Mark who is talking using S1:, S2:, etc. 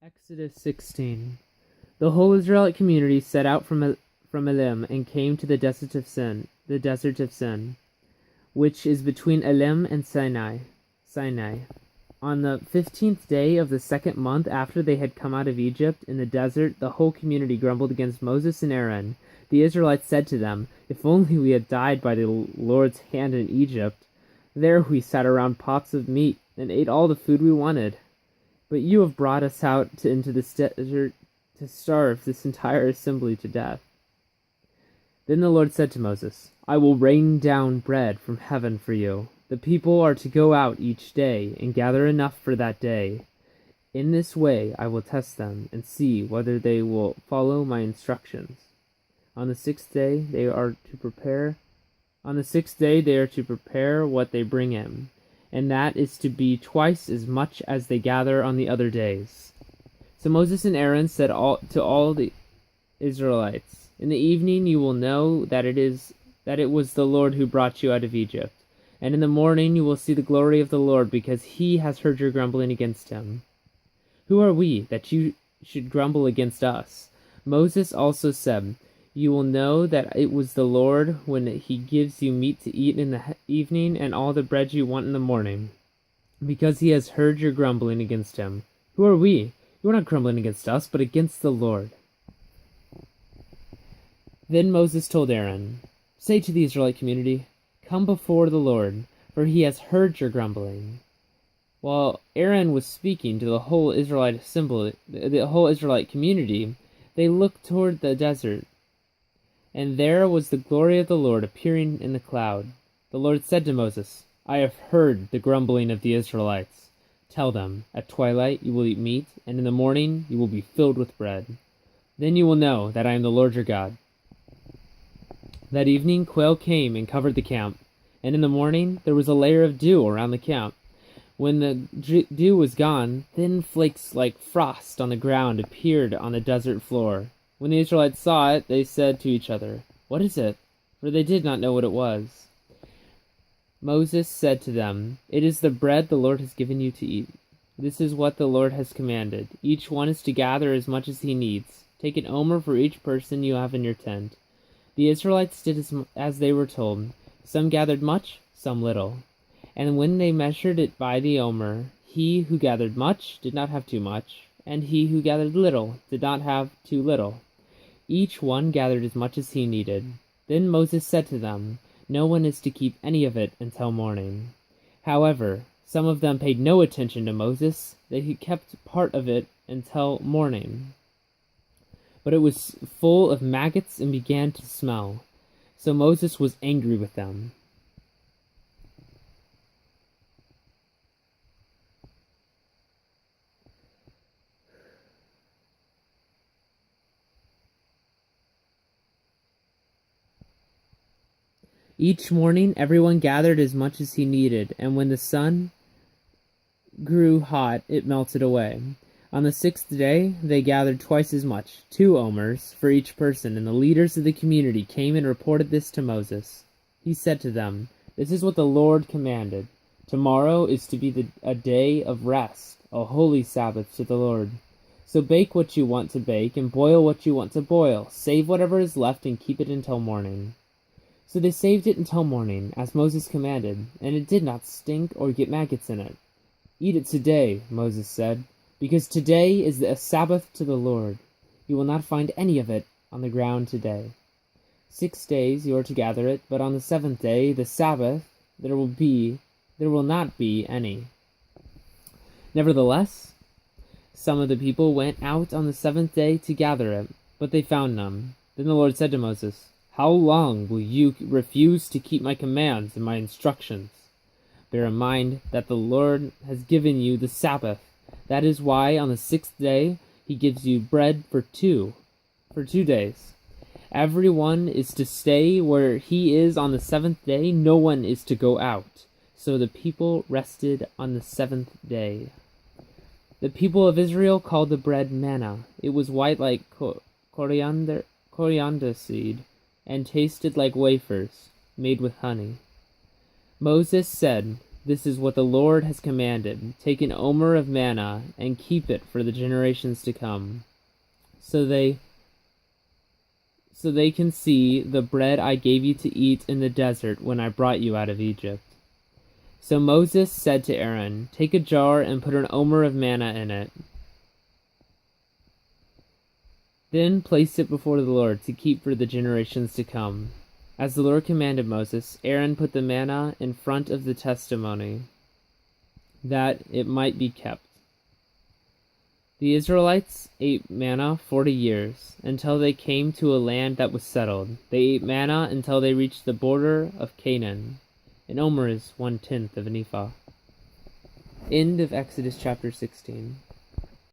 S1: Exodus 16. The whole Israelite community set out from Elim and came to the desert of Sin, which is between Elim and Sinai. On the 15th day of the second month after they had come out of Egypt in the desert, the whole community grumbled against Moses and Aaron. The Israelites said to them, "If only we had died by the Lord's hand in Egypt. There we sat around pots of meat and ate all the food we wanted. But you have brought us out into this desert to starve this entire assembly to death." Then the Lord said to Moses, "I will rain down bread from heaven for you. The people are to go out each day and gather enough for that day. In this way I will test them and see whether they will follow my instructions. On the sixth day they are to prepare what they bring in, and that is to be twice as much as they gather on the other days." So Moses and Aaron said to all the Israelites, "In the evening you will know that it was the Lord who brought you out of Egypt. And in the morning you will see the glory of the Lord, because he has heard your grumbling against him. Who are we that you should grumble against us?" Moses also said, "You will know that it was the Lord when he gives you meat to eat in the evening and all the bread you want in the morning, because he has heard your grumbling against him. Who are we? You are not grumbling against us, but against the Lord." Then Moses told Aaron, "Say to the Israelite community, 'Come before the Lord, for he has heard your grumbling.'" While Aaron was speaking to the whole Israelite community, they looked toward the desert, and there was the glory of the Lord appearing in the cloud. The Lord said to Moses, "I have heard the grumbling of the Israelites. Tell them, at twilight you will eat meat, and in the morning you will be filled with bread. Then you will know that I am the Lord your God." That evening quail came and covered the camp, and in the morning there was a layer of dew around the camp. When the dew was gone, thin flakes like frost on the ground appeared on the desert floor. When the Israelites saw it, they said to each other, "What is it?" For they did not know what it was. Moses said to them, "It is the bread the Lord has given you to eat. This is what the Lord has commanded. Each one is to gather as much as he needs. Take an omer for each person you have in your tent." The Israelites did as they were told. Some gathered much, some little. And when they measured it by the omer, he who gathered much did not have too much, and he who gathered little did not have too little. Each one gathered as much as he needed. Then Moses said to them, "No one is to keep any of it until morning." However, some of them paid no attention to Moses. They kept part of it until morning. But it was full of maggots and began to smell. So Moses was angry with them. Each morning everyone gathered as much as he needed, and when the sun grew hot, it melted away. On the sixth day they gathered twice as much, 2 omers for each person, and the leaders of the community came and reported this to Moses. He said to them, "This is what the Lord commanded. Tomorrow is to be a day of rest, a holy Sabbath to the Lord. So bake what you want to bake, and boil what you want to boil. Save whatever is left and keep it until morning." So they saved it until morning, as Moses commanded, and it did not stink or get maggots in it. "Eat it today," Moses said, "because today is a Sabbath to the Lord. You will not find any of it on the ground today. 6 days you are to gather it, but on the 7th day, the Sabbath, there will not be any." Nevertheless, some of the people went out on the 7th day to gather it, but they found none. Then the Lord said to Moses, "How long will you refuse to keep my commands and my instructions? Bear in mind that the Lord has given you the Sabbath. That is why on the 6th day he gives you bread for 2 days. Everyone is to stay where he is on the 7th day. No one is to go out." So the people rested on the 7th day. The people of Israel called the bread manna. It was white like coriander seed, and tasted like wafers made with honey. Moses said, This is what the Lord has commanded. Take an omer of manna and keep it for the generations to come, so they can see the bread I gave you to eat in the desert when I brought you out of Egypt." So Moses said to Aaron, "Take a jar and put an omer of manna in it. Then place it before the Lord to keep for the generations to come." As the Lord commanded Moses, Aaron put the manna in front of the testimony, that it might be kept. The Israelites ate manna 40 years, until they came to a land that was settled. They ate manna until they reached the border of Canaan. An omer is 1/10 of an ephah. End of Exodus chapter 16.